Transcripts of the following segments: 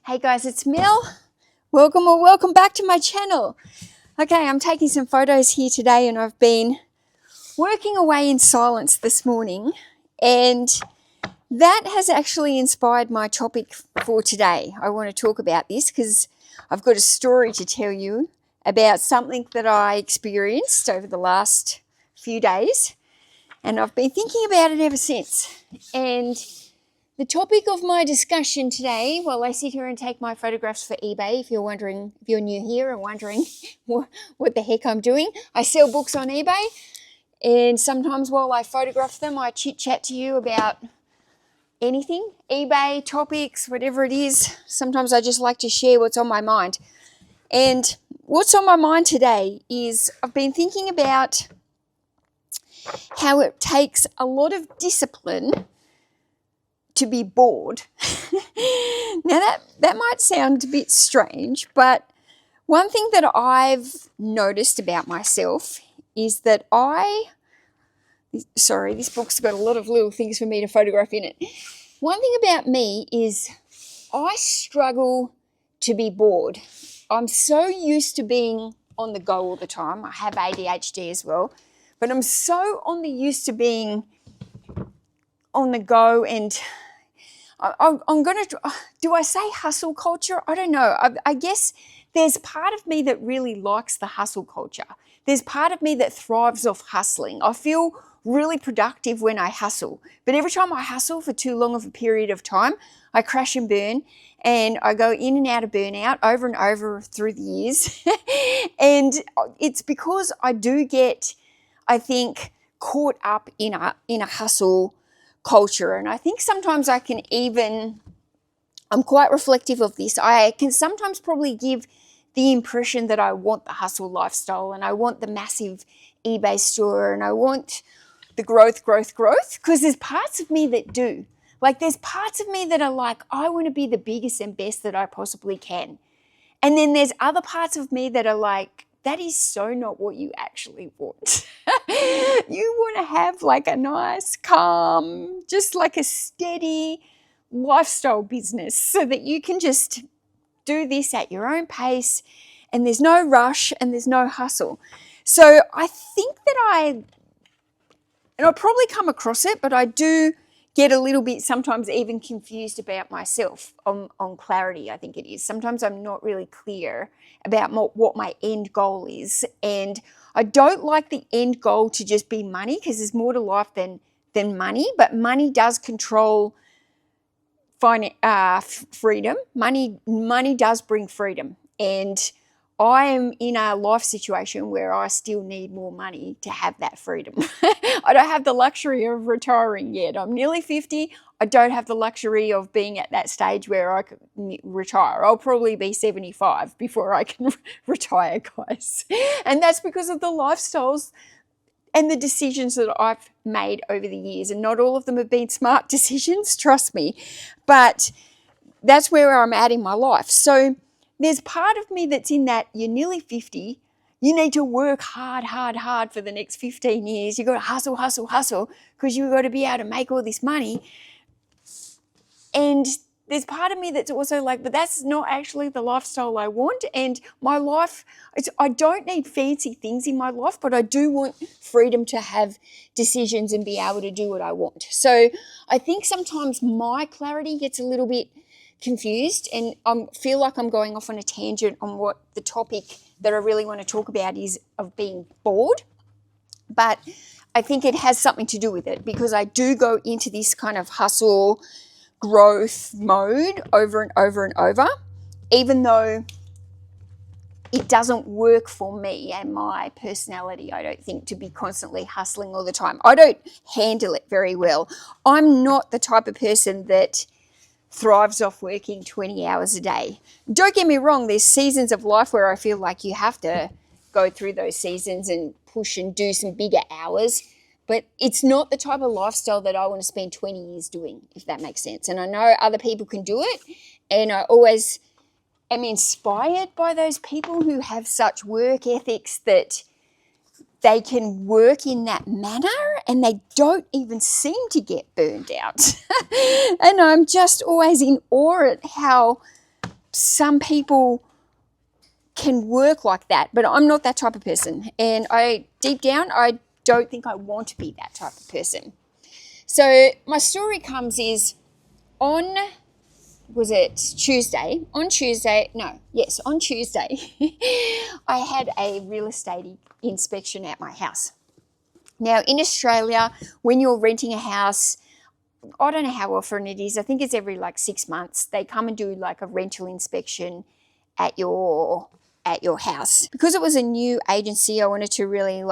Hey guys, it's Mel. Welcome back to my channel. Okay, I'm taking some photos here today and I've been working away in silence this morning, and that has actually inspired my topic for today. I want to talk about this because I've got a story to tell you about something that I experienced over the last few days, and I've been thinking about it ever since. And the topic of my discussion today, while I sit here and take my photographs for eBay, if you're new here and wondering what the heck I'm doing, I sell books on eBay, and sometimes while I photograph them, I chit-chat to you about anything, eBay, topics, whatever it is. Sometimes I just like to share what's on my mind. And what's on my mind today is I've been thinking about how it takes a lot of discipline to be bored. Now that might sound a bit strange, but one thing that I've noticed about myself is that this book's got a lot of little things for me to photograph in it. One thing about me is I struggle to be bored. I'm so used to being on the go all the time. I have ADHD as well, but I'm so used to being on the go, and I'm going to, do I say hustle culture? I don't know. I guess there's part of me that really likes the hustle culture. There's part of me that thrives off hustling. I feel really productive when I hustle. But every time I hustle for too long of a period of time, I crash and burn, and I go in and out of burnout over and over through the years. And it's because I do get, I think, caught up in a hustle culture. And I think sometimes I'm quite reflective of this. I can sometimes probably give the impression that I want the hustle lifestyle, and I want the massive eBay store, and I want the growth, because there's parts of me that do. Like, there's parts of me that are like, I want to be the biggest and best that I possibly can. And then there's other parts of me that are like, that is so not what you actually want. You want to have like a nice, calm, just like a steady lifestyle business so that you can just do this at your own pace, and there's no rush and there's no hustle. So I think that I'll probably come across it, but I do get a little bit sometimes even confused about myself on clarity, I think it is. Sometimes I'm not really clear about what my end goal is. And I don't like the end goal to just be money, because there's more to life than money. But money does control freedom. Money does bring freedom. And I am in a life situation where I still need more money to have that freedom. I don't have the luxury of retiring yet. I'm nearly 50. I don't have the luxury of being at that stage where I can retire. I'll probably be 75 before I can retire, guys. And that's because of the lifestyles and the decisions that I've made over the years. And not all of them have been smart decisions, trust me. But that's where I'm at in my life. So there's part of me that's in that you're nearly 50, you need to work hard for the next 15 years. You've got to hustle, because you've got to be able to make all this money. And there's part of me that's also like, but that's not actually the lifestyle I want. And my life, I don't need fancy things in my life, but I do want freedom to have decisions and be able to do what I want. So I think sometimes my clarity gets a little bit confused, and I feel like I'm going off on a tangent on what the topic that I really want to talk about is, of being bored. But I think it has something to do with it, because I do go into this kind of hustle growth mode over and over, even though it doesn't work for me and my personality, I don't think, to be constantly hustling all the time. I don't handle it very well. I'm not the type of person that thrives off working 20 hours a day. Don't get me wrong, there's seasons of life where I feel like you have to go through those seasons and push and do some bigger hours, but it's not the type of lifestyle that I want to spend 20 years doing, if that makes sense. And I know other people can do it, and I always am inspired by those people who have such work ethics that they can work in that manner and they don't even seem to get burned out. And I'm just always in awe at how some people can work like that, but I'm not that type of person. And deep down, I don't think I want to be that type of person. So my story on Tuesday, I had a real estate inspection at my house. Now, in Australia, when you're renting a house, I don't know how often it is. I think it's every 6 months. They come and do a rental inspection at your house. Because it was a new agency, I wanted to really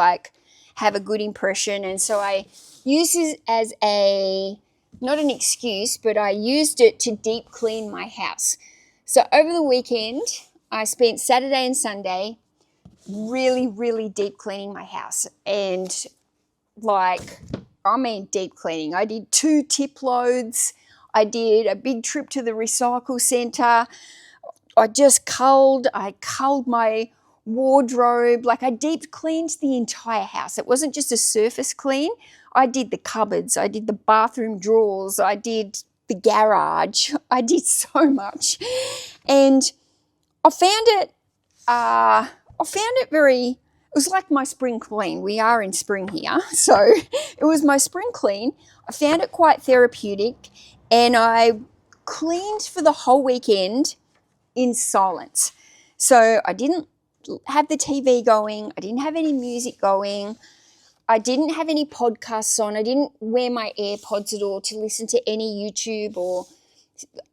have a good impression, and so I used it as not an excuse, but I used it to deep clean my house. So over the weekend, I spent Saturday and Sunday really, really deep cleaning my house. And deep cleaning. I did 2 tip loads. I did a big trip to the recycle centre. I culled my wardrobe. I deep cleaned the entire house. It wasn't just a surface clean. I did the cupboards. I did the bathroom drawers. I did the garage. I did so much. And I found it very, it was like my spring clean. We are in spring here. So it was my spring clean. I found it quite therapeutic, and I cleaned for the whole weekend in silence. So I didn't have the TV going. I didn't have any music going. I didn't have any podcasts on. I didn't wear my AirPods at all to listen to any YouTube or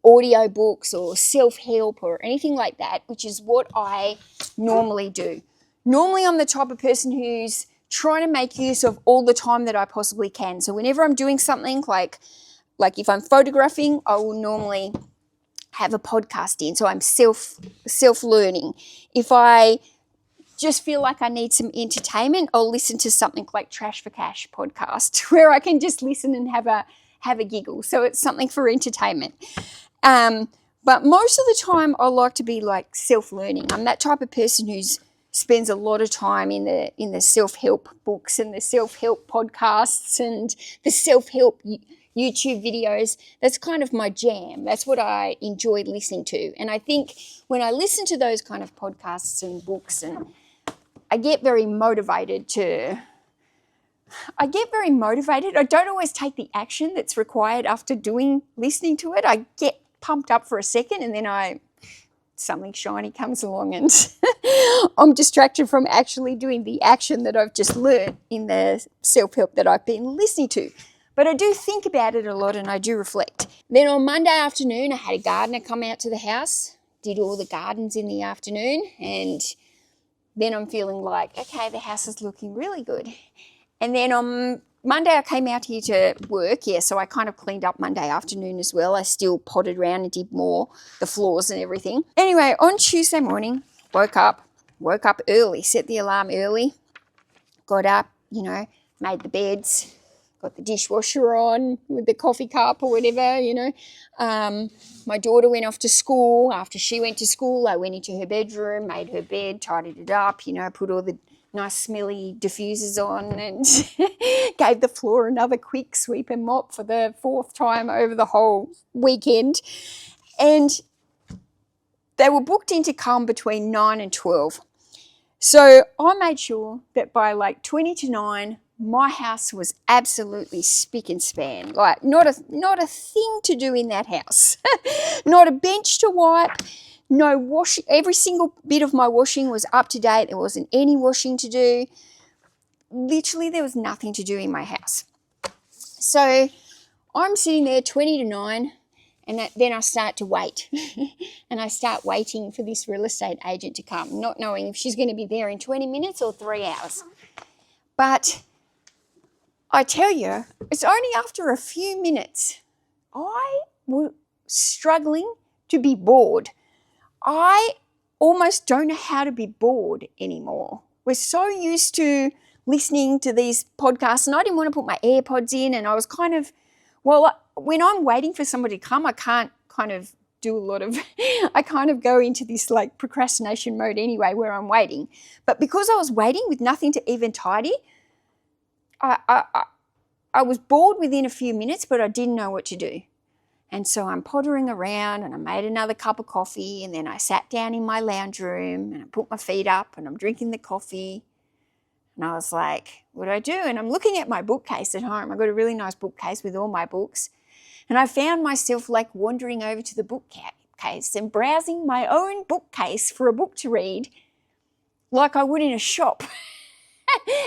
audio books or self-help or anything like that, which is what I normally do. Normally, I'm the type of person who's trying to make use of all the time that I possibly can. So whenever I'm doing something like if I'm photographing, I will normally have a podcast in. So I'm self-learning. If I just feel like I need some entertainment, I'll listen to something like Trash for Cash podcast where I can just listen and have a giggle. So it's something for entertainment. But most of the time, I like to be self-learning. I'm that type of person who spends a lot of time in the self-help books and the self-help podcasts and the self-help YouTube videos. That's kind of my jam. That's what I enjoy listening to. And I think when I listen to those kind of podcasts and books, and I get very motivated. I don't always take the action that's required after listening to it. I get pumped up for a second, and then something shiny comes along and I'm distracted from actually doing the action that I've just learned in the self-help that I've been listening to. But I do think about it a lot, and I do reflect. Then on Monday afternoon, I had a gardener come out to the house, did all the gardens in the afternoon, and then I'm feeling okay, the house is looking really good. And then on Monday, I came out here to work, so I kind of cleaned up Monday afternoon as well. I still potted around and did more, the floors and everything. Anyway, on Tuesday morning, woke up early, set the alarm early, got up, made the beds, got the dishwasher on with the coffee cup or whatever, My daughter went off to school. After she went to school, I went into her bedroom, made her bed, tidied it up, put all the nice smelly diffusers on and gave the floor another quick sweep and mop for the 4th time over the whole weekend. And they were booked in to come between 9 and 12. So I made sure that by 20 to 9, my house was absolutely spick and span. Not a thing to do in that house. Not a bench to wipe. No washing. Every single bit of my washing was up to date. There wasn't any washing to do. Literally, there was nothing to do in my house. So I'm sitting there 20 to 9, and then I start to wait. And I start waiting for this real estate agent to come, not knowing if she's going to be there in 20 minutes or 3 hours. But I tell you, it's only after a few minutes I was struggling to be bored. I almost don't know how to be bored anymore. We're so used to listening to these podcasts, and I didn't want to put my AirPods in, and I was kind of, when I'm waiting for somebody to come, I can't kind of do a lot of, I kind of go into this procrastination mode anyway where I'm waiting. But because I was waiting with nothing to even tidy, I was bored within a few minutes, but I didn't know what to do. And so I'm pottering around, and I made another cup of coffee, and then I sat down in my lounge room and I put my feet up and I'm drinking the coffee. And I was like, what do I do? And I'm looking at my bookcase at home. I've got a really nice bookcase with all my books. And I found myself like wandering over to the bookcase and browsing my own bookcase for a book to read like I would in a shop.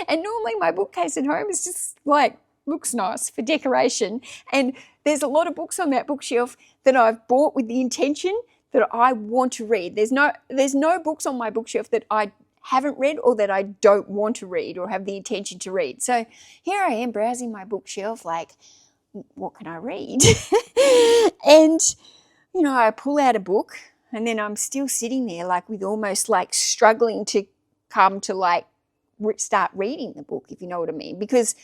And normally my bookcase at home is just like, looks nice for decoration. And there's a lot of books on that bookshelf that I've bought with the intention that I want to read. There's no books on my bookshelf that I haven't read or that I don't want to read or have the intention to read. So here I am browsing my bookshelf like, what can I read? And, you know, I pull out a book and then I'm still sitting there like with almost like struggling to come to like start reading the book, if you know what I mean. Because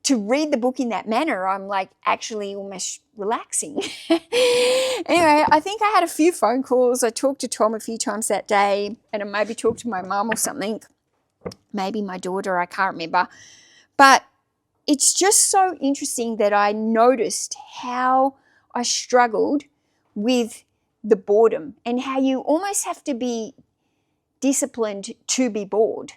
to read the book in that manner, I'm like actually almost relaxing. Anyway, I think I had a few phone calls. I talked to Tom a few times that day, and I maybe talked to my mum or something, maybe my daughter, I can't remember. But it's just so interesting that I noticed how I struggled with the boredom and how you almost have to be disciplined to be bored.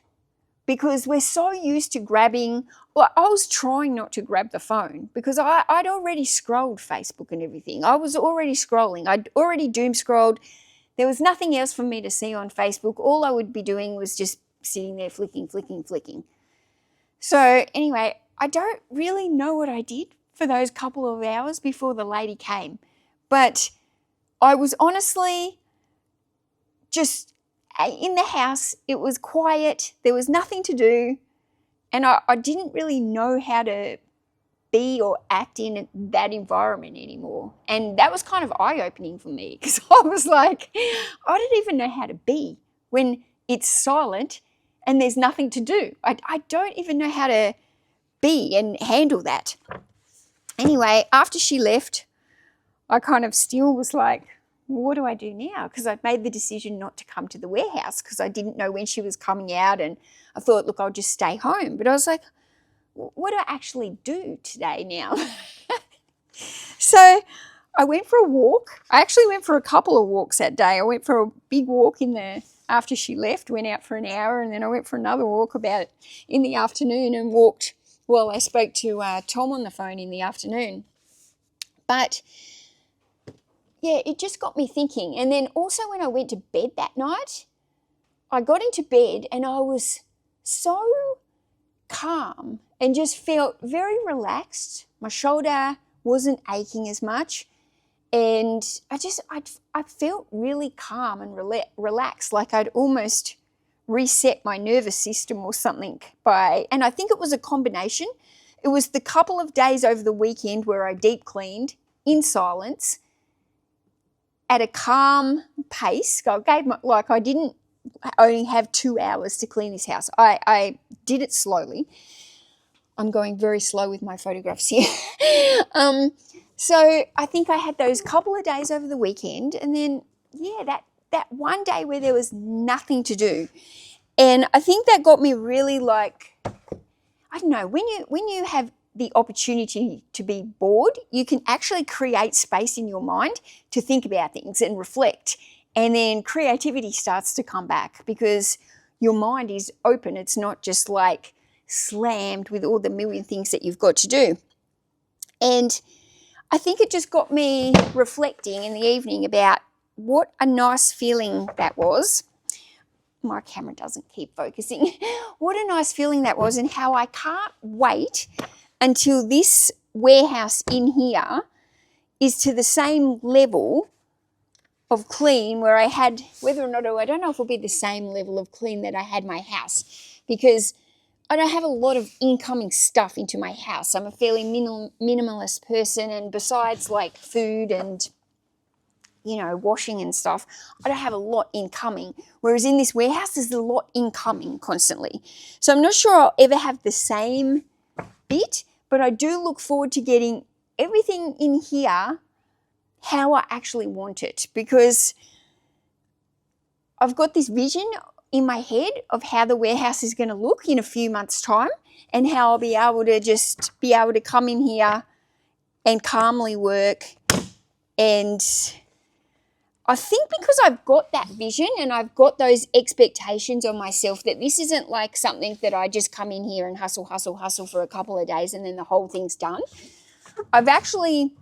Because we're so used to grabbing, well, I was trying not to grab the phone because I'd already scrolled Facebook and everything. I was already scrolling. I'd already doom scrolled. There was nothing else for me to see on Facebook. All I would be doing was just sitting there flicking. So anyway, I don't really know what I did for those couple of hours before the lady came. But I was honestly just in the house. It was quiet. There was nothing to do. And I didn't really know how to be or act in that environment anymore. And that was kind of eye-opening for me because I was like, I don't even know how to be when it's silent and there's nothing to do. I don't even know how to be and handle that. Anyway, after she left, I kind of still was like, what do I do now? Because I'd made the decision not to come to the warehouse because I didn't know when she was coming out, and I thought, look, I'll just stay home. But I was like, what do I actually do today now? So I went for a walk. I actually went for a couple of walks that day. I went for a big walk after she left, went out for an hour, and then I went for another walk about in the afternoon and walked while I spoke to Tom on the phone in the afternoon. But yeah, it just got me thinking. And then also when I went to bed that night, I got into bed and I was so calm and just felt very relaxed. My shoulder wasn't aching as much. And I felt really calm and relaxed, like I'd almost reset my nervous system or something and I think it was a combination. It was the couple of days over the weekend where I deep cleaned in silence, at a calm pace. I didn't only have 2 hours to clean this house. I did it slowly. I'm going very slow with my photographs here. So I think I had those couple of days over the weekend, and then that one day where there was nothing to do. And I think that got me really like, I don't know, when you have the opportunity to be bored, you can actually create space in your mind to think about things and reflect. And then creativity starts to come back because your mind is open. It's not just like slammed with all the million things that you've got to do. And I think it just got me reflecting in the evening about what a nice feeling that was. My camera doesn't keep focusing. What a nice feeling that was, and how I can't wait until this warehouse in here is to the same level of clean where I had, whether or not, I don't know if it'll be the same level of clean that I had my house, because I don't have a lot of incoming stuff into my house. I'm a fairly minimalist person, and besides like food and, you know, washing and stuff, I don't have a lot incoming. Whereas in this warehouse, there's a lot incoming constantly. So I'm not sure I'll ever have the same bit, but I do look forward to getting everything in here how I actually want it, because I've got this vision in my head of how the warehouse is going to look in a few months' time, and how I'll be able to come in here and calmly work And I think because I've got that vision and I've got those expectations on myself that this isn't like something that I just come in here and hustle for a couple of days and then the whole thing's done. I've actually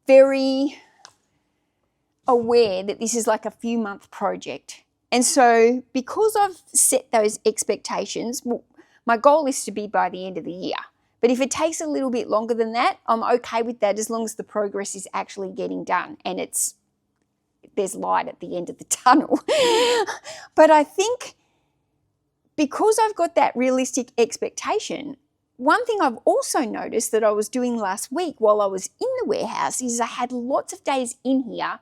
very aware that this is like a few month project. And so because I've set those expectations, my goal is to be by the end of the year. But if it takes a little bit longer than that, I'm okay with that as long as the progress is actually getting done and there's light at the end of the tunnel. But I think because I've got that realistic expectation, one thing I've also noticed that I was doing last week while I was in the warehouse is I had lots of days in here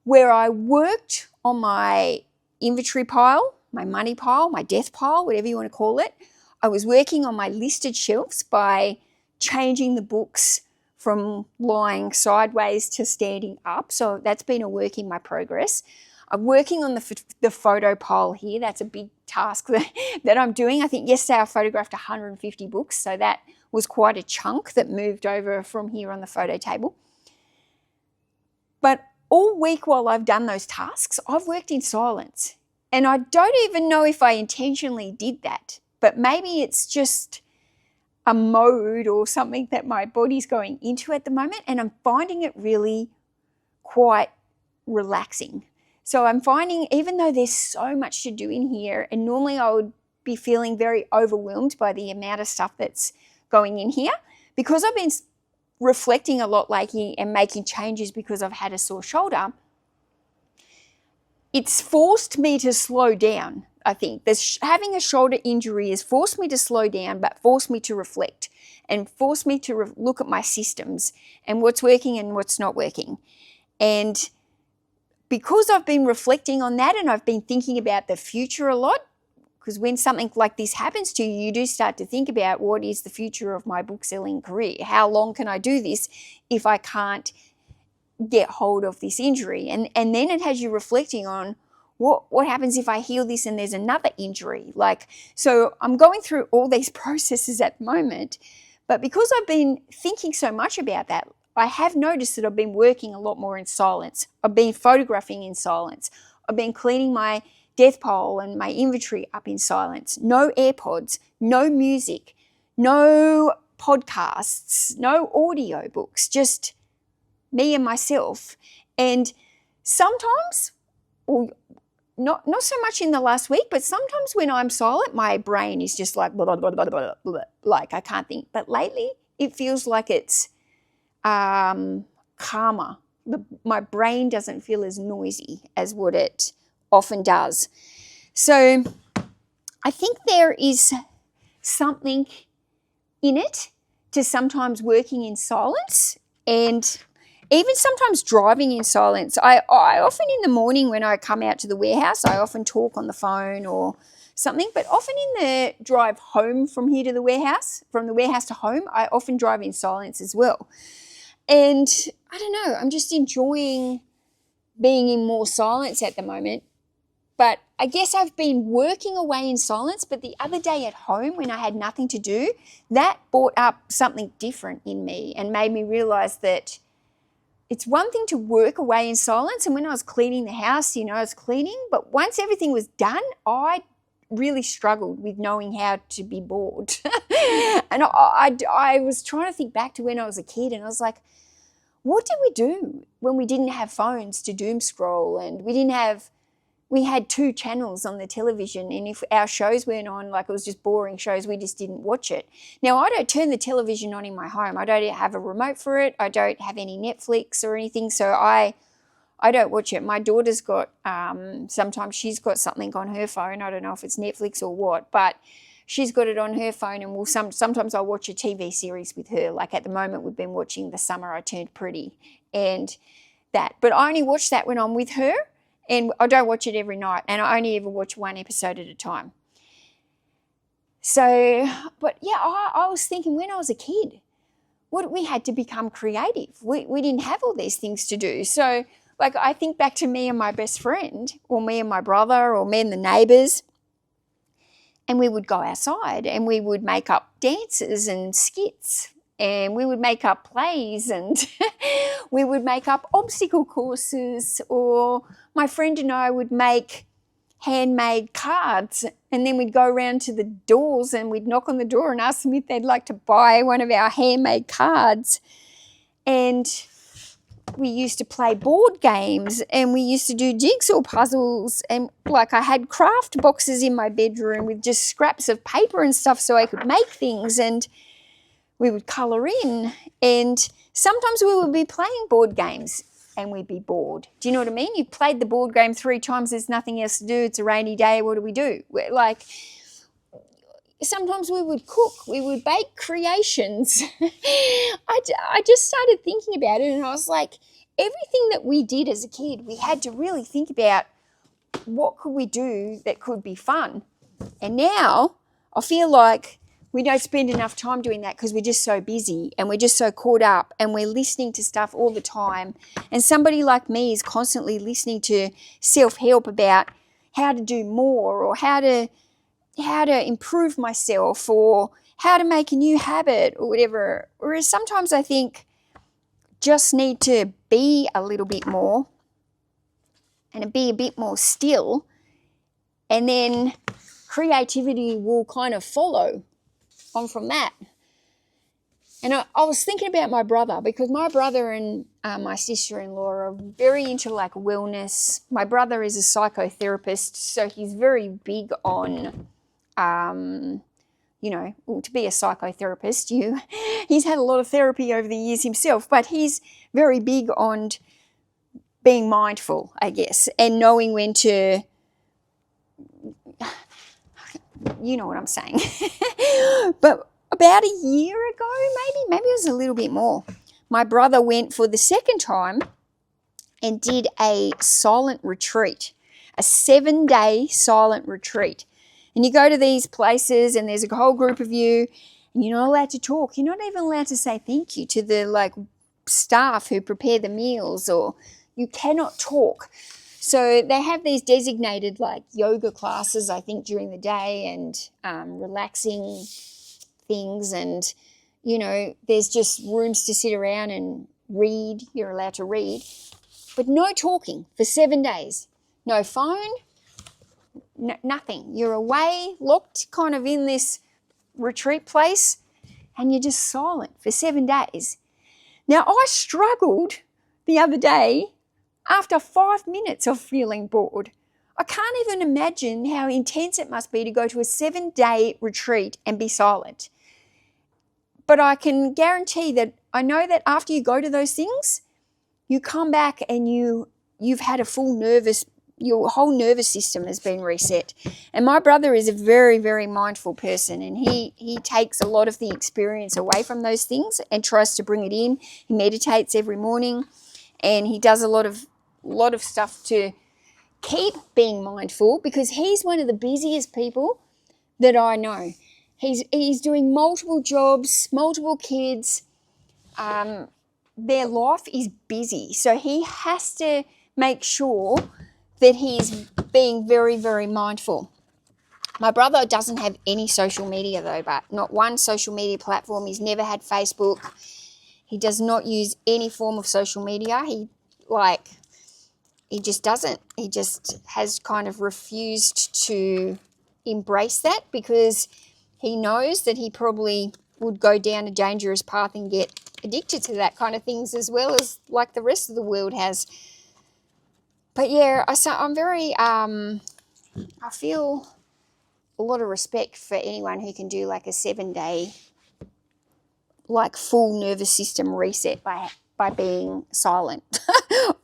where I worked on my inventory pile, my money pile, my death pile, whatever you want to call it. I was working on my listed shelves by changing the books from lying sideways to standing up. So that's been a work in my progress. I'm working on the photo pile here. That's a big task that I'm doing. I think yesterday I photographed 150 books. So that was quite a chunk that moved over from here on the photo table. But all week while I've done those tasks, I've worked in silence. And I don't even know if I intentionally did that, but maybe it's just a mode or something that my body's going into at the moment, and I'm finding it really quite relaxing. So I'm finding, even though there's so much to do in here, and normally I would be feeling very overwhelmed by the amount of stuff that's going in here, because I've been reflecting a lot lately and making changes because I've had a sore shoulder, it's forced me to slow down. I think having a shoulder injury has forced me to slow down, but forced me to reflect and forced me to look at my systems and what's working and what's not working. And because I've been reflecting on that and I've been thinking about the future a lot, because when something like this happens to you, you do start to think about what is the future of my book selling career? How long can I do this if I can't get hold of this injury? And then it has you reflecting on what happens if I heal this and there's another injury? So I'm going through all these processes at the moment, but because I've been thinking so much about that, I have noticed that I've been working a lot more in silence. I've been photographing in silence. I've been cleaning my death pile and my inventory up in silence. No AirPods, no music, no podcasts, no audio books, just me and myself. And sometimes, well, not so much in the last week, but sometimes when I'm silent, my brain is just like, blah, blah, blah, blah, blah, blah, like I can't think. But lately, it feels like it's calmer. My brain doesn't feel as noisy as what it often does. So I think there is something in it to sometimes working in silence, and even sometimes driving in silence. I often in the morning when I come out to the warehouse, I often talk on the phone or something, but often in the drive home from here to the warehouse, from the warehouse to home, I often drive in silence as well. And I don't know, I'm just enjoying being in more silence at the moment. But I guess I've been working away in silence, but the other day at home when I had nothing to do, that brought up something different in me and made me realize that it's one thing to work away in silence. And when I was cleaning the house, I was cleaning, but once everything was done, I really struggled with knowing how to be bored. And I was trying to think back to when I was a kid, and I was like, what did we do when we didn't have phones to doom scroll, and we had 2 channels on the television, and if our shows weren't on, like it was just boring shows, we just didn't watch it. Now, I don't turn the television on in my home. I don't have a remote for it. I don't have any Netflix or anything, so I don't watch it. My daughter's got, sometimes she's got something on her phone. I don't know if it's Netflix or what, but she's got it on her phone, and sometimes I'll watch a TV series with her. Like at the moment, we've been watching The Summer I Turned Pretty and that. But I only watch that when I'm with her, and I don't watch it every night, and I only ever watch 1 episode at a time. So, but yeah, I was thinking when I was a kid, we had to become creative. We didn't have all these things to do. So, like I think back to me and my best friend, or me and my brother, or me and the neighbours, and we would go outside and we would make up dances and skits and we would make up plays, and we would make up obstacle courses, or my friend and I would make handmade cards, and then we'd go around to the doors and we'd knock on the door and ask them if they'd like to buy one of our handmade cards. And we used to play board games, and we used to do jigsaw puzzles, and like I had craft boxes in my bedroom with just scraps of paper and stuff so I could make things, and we would colour in. And sometimes we would be playing board games and we'd be bored. Do you know what I mean? You've played the board game 3 times, there's nothing else to do, it's a rainy day, what do? Like, sometimes we would cook, we would bake creations. I just started thinking about it, and I was like, everything that we did as a kid, we had to really think about what could we do that could be fun. And now I feel like we don't spend enough time doing that because we're just so busy and we're just so caught up and we're listening to stuff all the time. And somebody like me is constantly listening to self-help about how to do more, or how to improve myself, or how to make a new habit, or whatever. Whereas sometimes I think just need to be a little bit more and be a bit more still, and then creativity will kind of follow on from that. And I was thinking about my brother, because my brother and my sister-in-law are very into like wellness. My brother is a psychotherapist, so he's very big on, to be a psychotherapist, he's had a lot of therapy over the years himself, but he's very big on being mindful, I guess, and knowing when to, you know what I'm saying. But about a year ago, maybe it was a little bit more, my brother went for the second time and did a silent retreat, a 7-day silent retreat. And you go to these places and there's a whole group of you, and you're not allowed to talk. You're not even allowed to say thank you to the staff who prepare the meals, or you cannot talk. So they have these designated yoga classes, I think, during the day, and relaxing things. And, there's just rooms to sit around and read. You're allowed to read. But no talking for 7 days. No phone, nothing. You're away, locked kind of in this retreat place, and you're just silent for 7 days. Now, I struggled the other day after 5 minutes of feeling bored. I can't even imagine how intense it must be to go to a 7-day retreat and be silent. But I can guarantee that I know that after you go to those things, you come back and you've had your whole nervous system has been reset. And my brother is a very, very mindful person, and he takes a lot of the experience away from those things and tries to bring it in. He meditates every morning, and he does a lot of stuff to keep being mindful, because he's one of the busiest people that I know. He's doing multiple jobs, multiple kids. Their life is busy, so he has to make sure that he's being very, very mindful. My brother doesn't have any social media though, but not one social media platform. He's never had Facebook. He does not use any form of social media. He just doesn't. He just has kind of refused to embrace that, because he knows that he probably would go down a dangerous path and get addicted to that kind of things, as well as like the rest of the world has. But yeah, I'm very, I feel a lot of respect for anyone who can do like a 7-day, full nervous system reset by being silent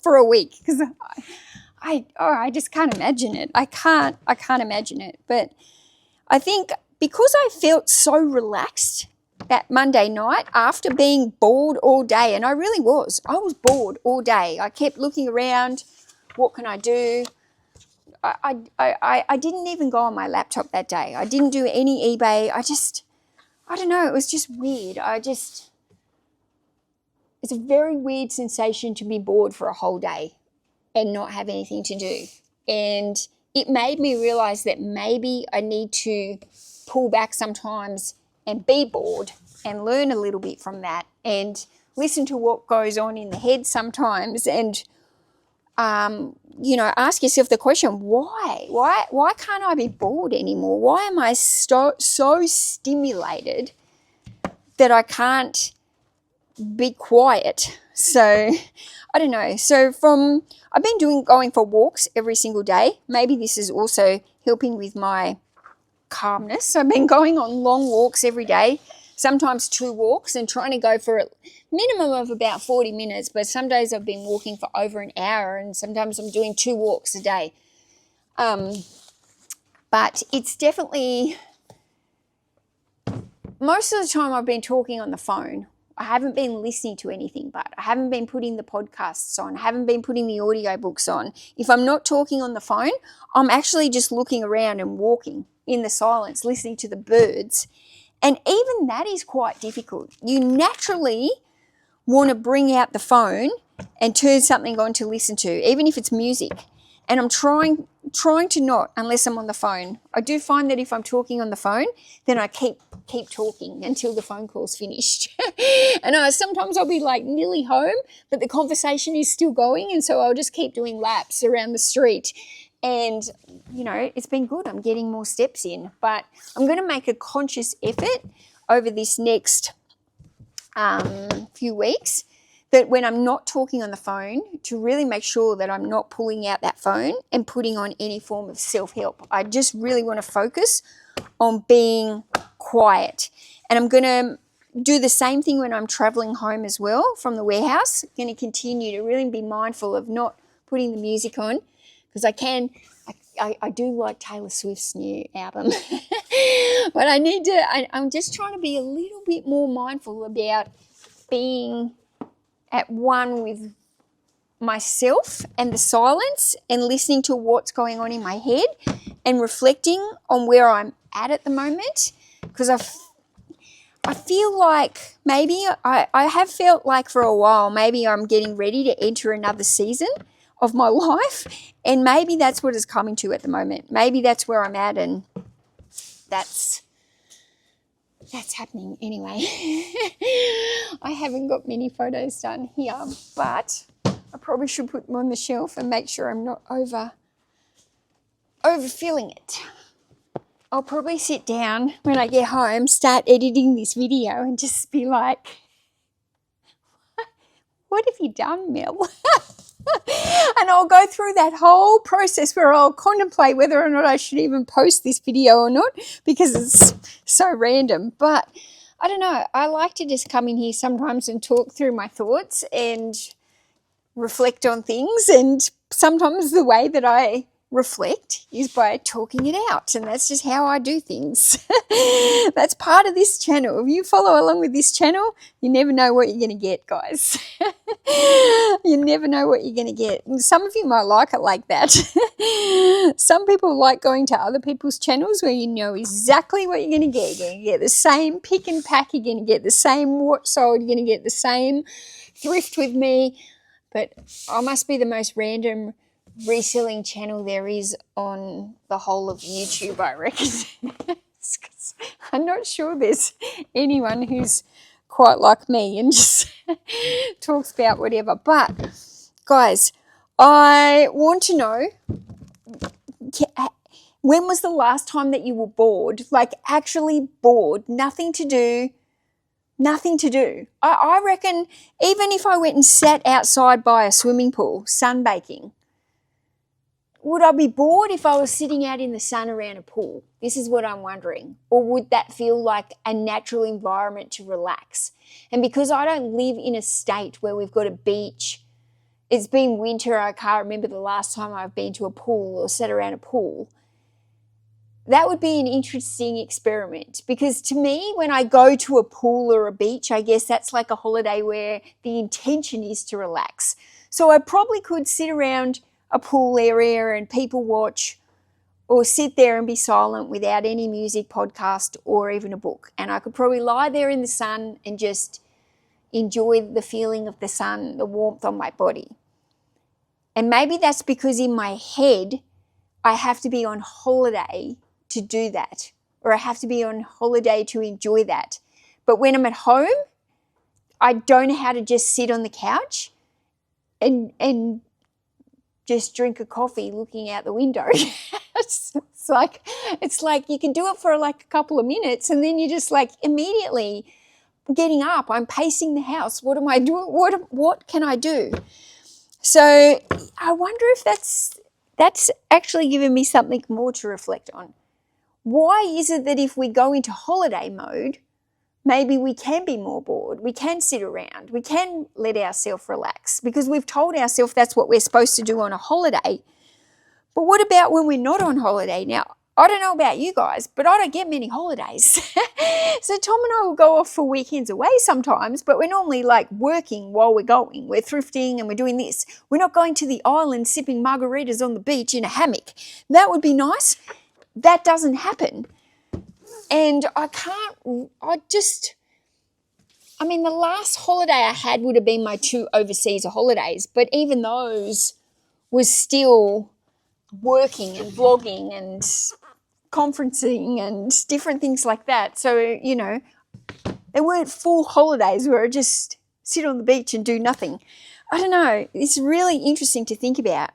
for a week, because I just can't imagine it. I can't imagine it. But I think because I felt so relaxed that Monday night after being bored all day, and I really was. I was bored all day. I kept looking around. What can I do? I didn't even go on my laptop that day. I didn't do any eBay. I don't know. It was just weird. It's a very weird sensation to be bored for a whole day and not have anything to do. And it made me realize that maybe I need to pull back sometimes and be bored and learn a little bit from that and listen to what goes on in the head sometimes and, ask yourself the question, why? Why can't I be bored anymore? Why am I so stimulated that I can't be quiet? So I don't know. So I've been going for walks every single day. Maybe this is also helping with my calmness. So I've been going on long walks every day, sometimes 2 walks, and trying to go for a minimum of about 40 minutes. But some days I've been walking for over an hour, and sometimes I'm doing 2 walks a day. But it's definitely, most of the time I've been talking on the phone. I haven't been listening to anything, but I haven't been putting the podcasts on. I haven't been putting the audio books on. If I'm not talking on the phone, I'm actually just looking around and walking in the silence, listening to the birds. And even that is quite difficult. You naturally want to bring out the phone and turn something on to listen to, even if it's music. And I'm trying to not, unless I'm on the phone. I do find that if I'm talking on the phone, then I keep talking until the phone call's finished. And sometimes I'll be like nearly home, but the conversation is still going, and so I'll just keep doing laps around the street. And, it's been good. I'm getting more steps in. But I'm going to make a conscious effort over this next few weeks that when I'm not talking on the phone, to really make sure that I'm not pulling out that phone and putting on any form of self-help. I just really want to focus on being quiet. And I'm going to do the same thing when I'm traveling home as well from the warehouse. I'm going to continue to really be mindful of not putting the music on, because I do like Taylor Swift's new album. But I'm just trying to be a little bit more mindful about being at one with myself and the silence and listening to what's going on in my head and reflecting on where I'm at the moment. Because I feel like maybe I have felt like for a while maybe I'm getting ready to enter another season of my life, and maybe that's what it's coming to at the moment. Maybe that's where I'm at, and that's happening anyway. I haven't got many photos done here, but I probably should put them on the shelf and make sure I'm not overfilling it. I'll probably sit down when I get home, start editing this video, and just be like, what have you done, Mel? And I'll go through that whole process where I'll contemplate whether or not I should even post this video or not, because it's so random. But I don't know. I like to just come in here sometimes and talk through my thoughts and reflect on things. And sometimes the way that I reflect is by talking it out, and that's just how I do things. That's part of this channel. If you follow along with this channel, you never know what you're going to get, guys. You never know what you're going to get. Some of you might like it like that. Some people like going to other people's channels where you know exactly what you're going to get. You're going to get the same pick and pack. You're going to get the same what sold. You're going to get the same thrift with me. But I must be the most random reselling channel there is on the whole of YouTube, I reckon. I'm not sure there's anyone who's quite like me and just talks about whatever. But guys, I want to know, when was the last time that you were bored? Like actually bored, nothing to do. I reckon even if I went and sat outside by a swimming pool sunbaking, would I be bored if I was sitting out in the sun around a pool? This is what I'm wondering. Or would that feel like a natural environment to relax? And because I don't live in a state where we've got a beach, it's been winter, I can't remember the last time I've been to a pool or sat around a pool. That would be an interesting experiment, because to me, when I go to a pool or a beach, I guess that's like a holiday where the intention is to relax. So I probably could sit around a pool area and people watch, or sit there and be silent without any music, podcast, or even a book. And I could probably lie there in the sun and just enjoy the feeling of the sun, the warmth on my body. And maybe that's because in my head, I have to be on holiday to do that, or I have to be on holiday to enjoy that. But when I'm at home, I don't know how to just sit on the couch and just drink a coffee looking out the window. it's like you can do it for like a couple of minutes, and then you're just like immediately getting up. I'm pacing the house. What am I doing? What can I do? So I wonder if that's actually given me something more to reflect on. Why is it that if we go into holiday mode, maybe we can be more bored, we can sit around, we can let ourselves relax, because we've told ourselves that's what we're supposed to do on a holiday. But what about when we're not on holiday? Now, I don't know about you guys, but I don't get many holidays. So Tom and I will go off for weekends away sometimes, but we're normally like working while we're going. We're thrifting and we're doing this. We're not going to the island sipping margaritas on the beach in a hammock. That would be nice. That doesn't happen. And the last holiday I had would have been my 2 overseas holidays, but even those was still working and vlogging and conferencing and different things like that. So, you know, they weren't full holidays where I just sit on the beach and do nothing. I don't know. It's really interesting to think about.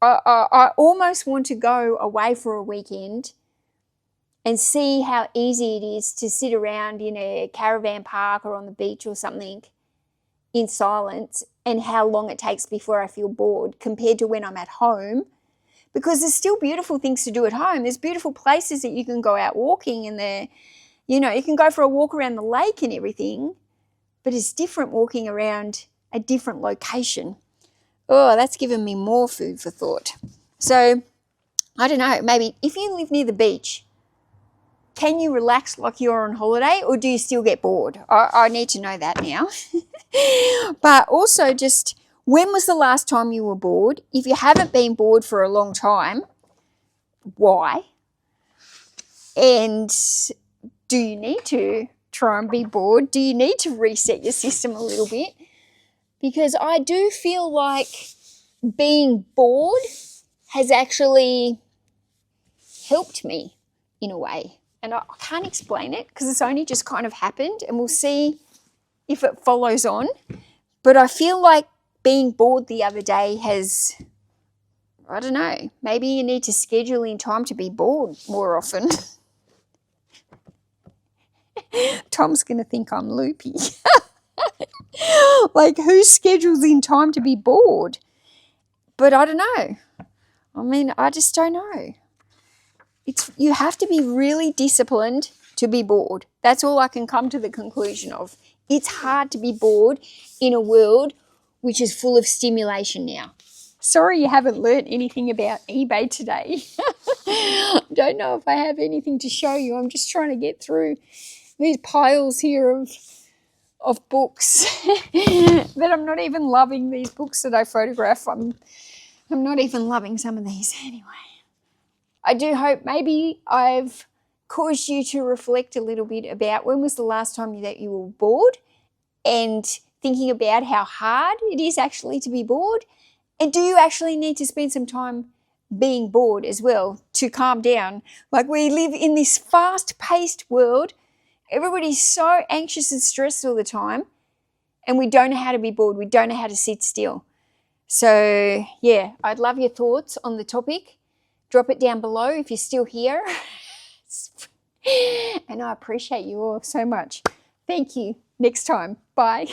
I almost want to go away for a weekend and see how easy it is to sit around in a caravan park or on the beach or something in silence, and how long it takes before I feel bored compared to when I'm at home. Because there's still beautiful things to do at home. There's beautiful places that you can go out walking, and you can go for a walk around the lake and everything, but it's different walking around a different location. Oh, that's given me more food for thought. So, I don't know, maybe if you live near the beach, can you relax like you're on holiday, or do you still get bored? I need to know that now. But also, just when was the last time you were bored? If you haven't been bored for a long time, why? And do you need to try and be bored? Do you need to reset your system a little bit? Because I do feel like being bored has actually helped me in a way. And I can't explain it because it's only just kind of happened, and we'll see if it follows on. But I feel like being bored the other day has, I don't know, maybe you need to schedule in time to be bored more often. Tom's going to think I'm loopy. Like, who schedules in time to be bored? But I don't know. I just don't know. You have to be really disciplined to be bored. That's all I can come to the conclusion of. It's hard to be bored in a world which is full of stimulation now. Sorry you haven't learned anything about eBay today. Don't know if I have anything to show you. I'm just trying to get through these piles here of books. But I'm not even loving these books that I photograph. I'm not even loving some of these anyway. I do hope maybe I've caused you to reflect a little bit about when was the last time that you were bored, and thinking about how hard it is actually to be bored. And do you actually need to spend some time being bored as well to calm down? Like, we live in this fast-paced world. Everybody's so anxious and stressed all the time, and we don't know how to be bored. We don't know how to sit still. So, yeah, I'd love your thoughts on the topic. Drop it down below if you're still here. And I appreciate you all so much. Thank you. Next time. Bye.